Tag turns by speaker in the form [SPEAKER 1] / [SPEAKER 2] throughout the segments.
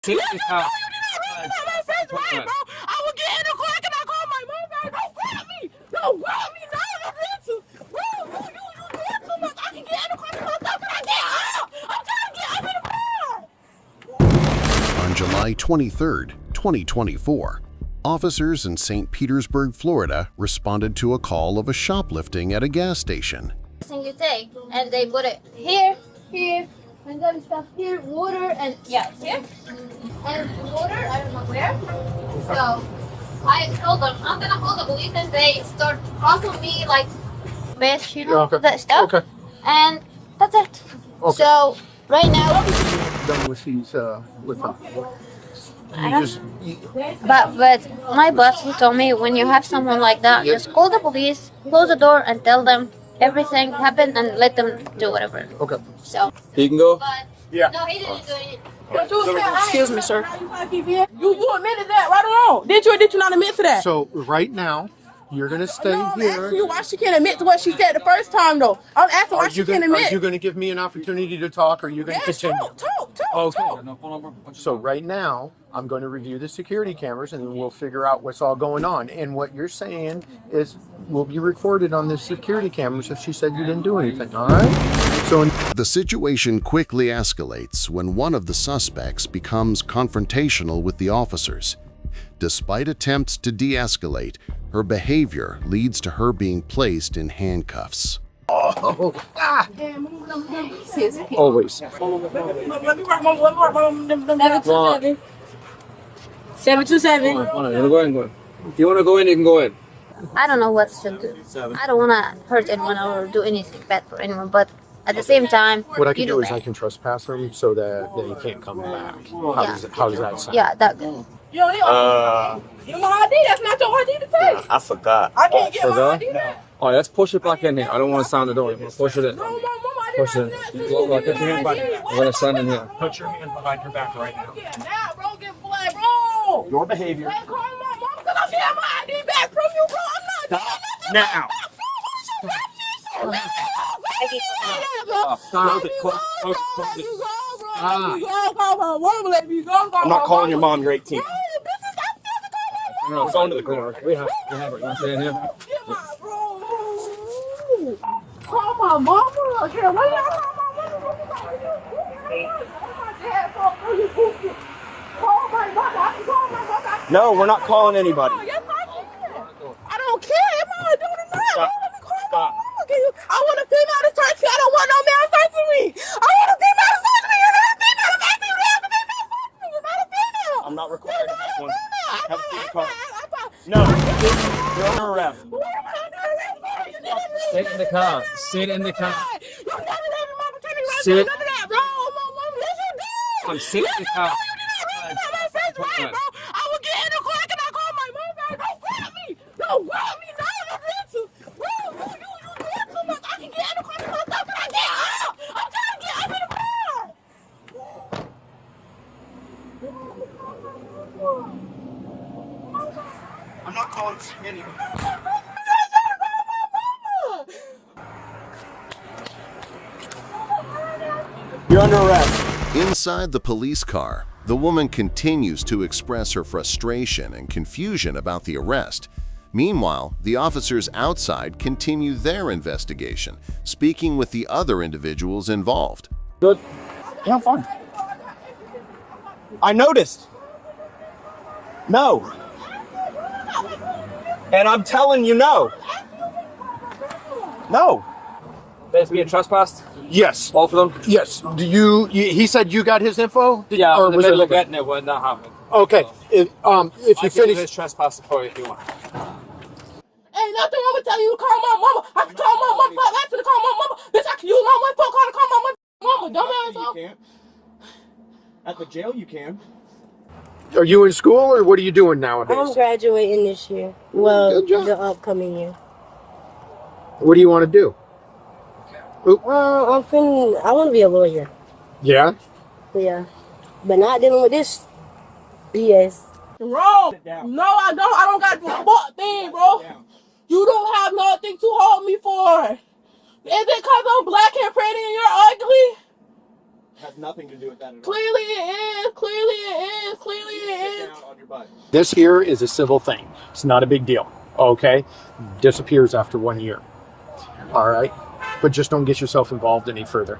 [SPEAKER 1] No, you did not my face right, bro. I will get in the car and I call my mom. Don't grab me. Don't grab me. No, you did too. Bro, you did too much. I can get in the car and myself. Can I get out? I'm trying to get up in the car.
[SPEAKER 2] On July 23, 2024, officers in St. Petersburg, Florida, responded to a call of a shoplifting at a gas station.
[SPEAKER 3] You take and they put it here, and then stuff here, water, and yeah, here, and water. I don't know where. So I told them I'm gonna call the police, and they start crossing me like fish, that stuff. Okay. And that's it. Okay. So right now,
[SPEAKER 4] done with these with them.
[SPEAKER 3] But my boss, he told me when you have someone like that, just call the police, close the door, and tell them everything happened and let them do whatever.
[SPEAKER 4] Okay.
[SPEAKER 3] So
[SPEAKER 5] he can go.
[SPEAKER 3] But
[SPEAKER 4] yeah.
[SPEAKER 3] No, he didn't do it.
[SPEAKER 1] Excuse me, sir. You admitted that right or wrong? Did you or did you not admit to that?
[SPEAKER 4] So right now, you're gonna stay
[SPEAKER 1] I'm
[SPEAKER 4] here.
[SPEAKER 1] asking you why she can't admit to what she said the first time, though. I'm asking why she can't admit.
[SPEAKER 4] Are you gonna give me an opportunity to talk, or are you gonna continue?
[SPEAKER 1] Talk.
[SPEAKER 4] So right now, I'm going to review the security cameras, and then we'll figure out what's all going on. And what you're saying is will be recorded on the security cameras if she said you didn't do anything. All right. So
[SPEAKER 2] the situation quickly escalates when one of the suspects becomes confrontational with the officers. Despite attempts to de-escalate, her behavior leads to her being placed in handcuffs.
[SPEAKER 4] Oh, ah. Always.
[SPEAKER 1] 727.
[SPEAKER 5] You want to go in, you can go in.
[SPEAKER 3] I don't know what to do. I don't want to hurt anyone or do anything bad for anyone, but at the same time,
[SPEAKER 4] what I can do is I can trespass them so that they can't come back. How does that sound?
[SPEAKER 3] Yeah, that good.
[SPEAKER 1] You don't need my ID. That's not your ID to take.
[SPEAKER 5] I forgot.
[SPEAKER 1] I can't get my ID back.
[SPEAKER 5] Oh, let's push it back in here. I don't want to sound the door. Push it in.
[SPEAKER 1] No,
[SPEAKER 5] Push it in. Put your hand behind. I'm going to stand in here.
[SPEAKER 4] Put your hand behind your back right now.
[SPEAKER 1] Now, bro, get blood, bro.
[SPEAKER 4] Your behavior.
[SPEAKER 1] Hey, call my mom because I'm getting my ID back from you, bro. I'm not
[SPEAKER 4] Stop now.
[SPEAKER 5] I'm not calling your mom. You're 18. No, phone to the car. We have it. You want to stay in here?
[SPEAKER 1] Call my mama. Okay, what did I call my mama?
[SPEAKER 5] No, we're not calling anybody.
[SPEAKER 1] Yes, I can. I don't care. Am I doing it now?
[SPEAKER 5] Stop.
[SPEAKER 1] I want a female to search me. I don't want no man searching me. I want a female to search me. You're not a female to search me. You're not a female to search me. You're not a female.
[SPEAKER 5] I'm not required to have one. Have a seat car.
[SPEAKER 1] No.
[SPEAKER 5] You're under arrest.
[SPEAKER 1] Sit
[SPEAKER 5] in the car. Sit in the car.
[SPEAKER 1] You never gave me my opportunity.
[SPEAKER 5] Sit.
[SPEAKER 1] None of that, bro. Listen, bitch.
[SPEAKER 5] I'm sitting in the car.
[SPEAKER 1] My face right, bro. I will get in the car and I call my mom. Don't grab me. Don't grab me. No, you did too. Bro, you did too much. I can get in the car and myself. Can I get out? I'm trying to get up in the car.
[SPEAKER 5] I'm not calling anybody. You're under arrest.
[SPEAKER 2] Inside the police car, the woman continues to express her frustration and confusion about the arrest. Meanwhile, the officers outside continue their investigation, speaking with the other individuals involved.
[SPEAKER 5] Good. Yeah, I'm fine. I noticed. No. And I'm telling you no. No. There's being trespassed?
[SPEAKER 4] Yes.
[SPEAKER 5] Both of them?
[SPEAKER 4] Yes. Do you he said you got his info?
[SPEAKER 5] Yeah,
[SPEAKER 4] or
[SPEAKER 5] in the
[SPEAKER 4] was
[SPEAKER 5] middle
[SPEAKER 4] it
[SPEAKER 5] of getting it when that happened.
[SPEAKER 4] Okay. If you finish
[SPEAKER 5] his trespass for you if you want.
[SPEAKER 1] Ain't nothing wrong with telling you to call my mama. I can call my mama. I actually call my mama. Bitch, I can use my one phone call to call my mama. Dumbass.
[SPEAKER 5] You can't. At the jail you can.
[SPEAKER 4] Are you in school or what are you doing nowadays?
[SPEAKER 6] I'm graduating this year. Well, the upcoming year.
[SPEAKER 4] What do you want to do?
[SPEAKER 6] Well, I want to be a lawyer.
[SPEAKER 4] Yeah?
[SPEAKER 6] Yeah. But not dealing with this BS.
[SPEAKER 1] Wrong. No, I don't. I don't got the fuck thing, bro. You don't have nothing to hold me for. Is it because I'm black and pretty and you're ugly?
[SPEAKER 5] Has nothing to do with that at all.
[SPEAKER 1] Clearly it is. Clearly it
[SPEAKER 4] This here is a civil thing. It's not a big deal. Okay? Disappears after 1 year. All right? But just don't get yourself involved any further.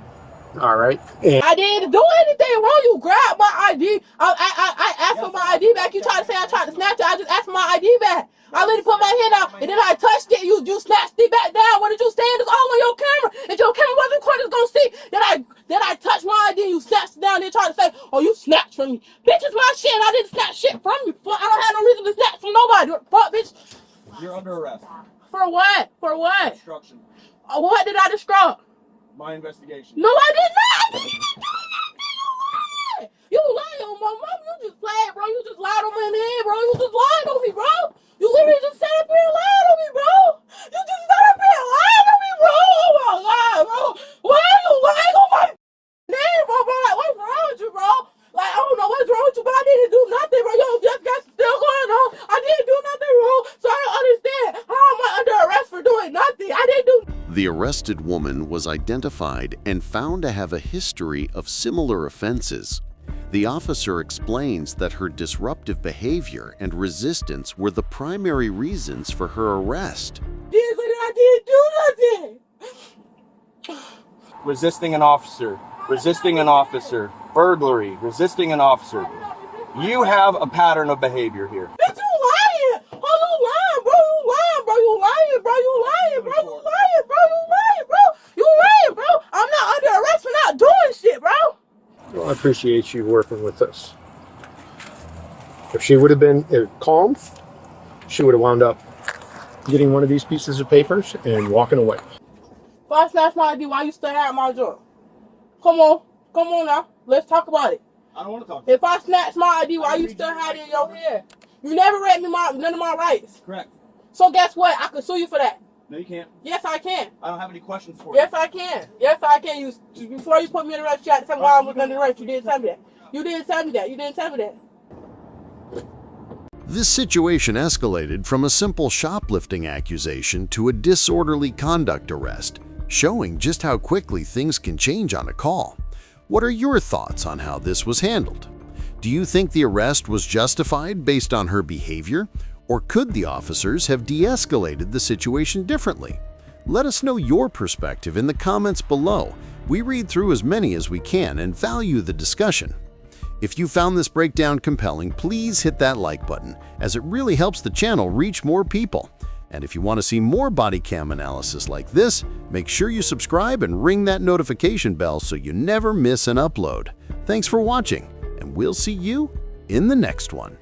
[SPEAKER 4] All right? And
[SPEAKER 1] I didn't do anything wrong. You grabbed my ID. I asked for my ID back. You tried to say I tried to snatch it. I just asked for my ID back. I literally put my hand out, and then I touched it. You snatched it back down. What did you say? It's all on your camera. If your camera wasn't recorded, it's gonna see that I touched my ID. You snatched it down. Then tried to say, "Oh, you snatched from me." Bitch, it's my shit. I didn't snatch shit from you. I don't have no reason to snatch from nobody. Fuck, bitch.
[SPEAKER 7] You're under arrest.
[SPEAKER 1] For what? For what?
[SPEAKER 7] Obstruction.
[SPEAKER 1] What did I destroy?
[SPEAKER 7] My investigation.
[SPEAKER 1] No, I did not. You lied on my mom. You just lied, bro. You just lied on my head, bro. You just lied on me, bro. You literally just sat up here and lied on me, bro. You just sat up here and lied on me, bro. Oh my God, bro. Why are you lying on my name, bro? Like, what's wrong with you, bro? Like, I don't know what's wrong with you, but I didn't do nothing, bro. Yo, just got still going on. I didn't do nothing wrong, so I don't understand. How am I under arrest for doing nothing? I didn't do.
[SPEAKER 2] The arrested woman was identified and found to have a history of similar offenses. The officer explains that her disruptive behavior and resistance were the primary reasons for her arrest.
[SPEAKER 1] I didn't do nothing.
[SPEAKER 7] Resisting an officer. Resisting an officer. Burglary. Resisting an officer. You have a pattern of behavior here.
[SPEAKER 1] Bitch, you lying. Oh, you lying, bro. You lying, bro. You lying, bro. You lying, bro. You lying, bro. You lying, bro. You lying, bro. I'm not under arrest for not doing shit, bro.
[SPEAKER 4] well, I appreciate you working with us. If she would have been calm, she would have wound up getting one of these pieces of papers and walking away.
[SPEAKER 1] If I snatch my ID, why you still have my job? Come on now. Let's talk about it.
[SPEAKER 7] I don't want to talk to you.
[SPEAKER 1] If I snatch my ID, why you still had it in your hand? You never read me none of my rights.
[SPEAKER 7] Correct.
[SPEAKER 1] So guess what? I could sue you for that.
[SPEAKER 7] No, you can't.
[SPEAKER 1] Yes, I can.
[SPEAKER 7] I don't have any questions for
[SPEAKER 1] Yes, I can. Yes, I can. Before you put me in the arrest, you had to tell me why I was under arrest. You didn't tell me that. You didn't tell me that. You didn't tell me that.
[SPEAKER 2] This situation escalated from a simple shoplifting accusation to a disorderly conduct arrest, showing just how quickly things can change on a call. What are your thoughts on how this was handled? Do you think the arrest was justified based on her behavior? Or could the officers have de-escalated the situation differently? Let us know your perspective in the comments below. We read through as many as we can and value the discussion. If you found this breakdown compelling, please hit that like button, as it really helps the channel reach more people. And if you want to see more body cam analysis like this, make sure you subscribe and ring that notification bell so you never miss an upload. Thanks for watching, and we'll see you in the next one.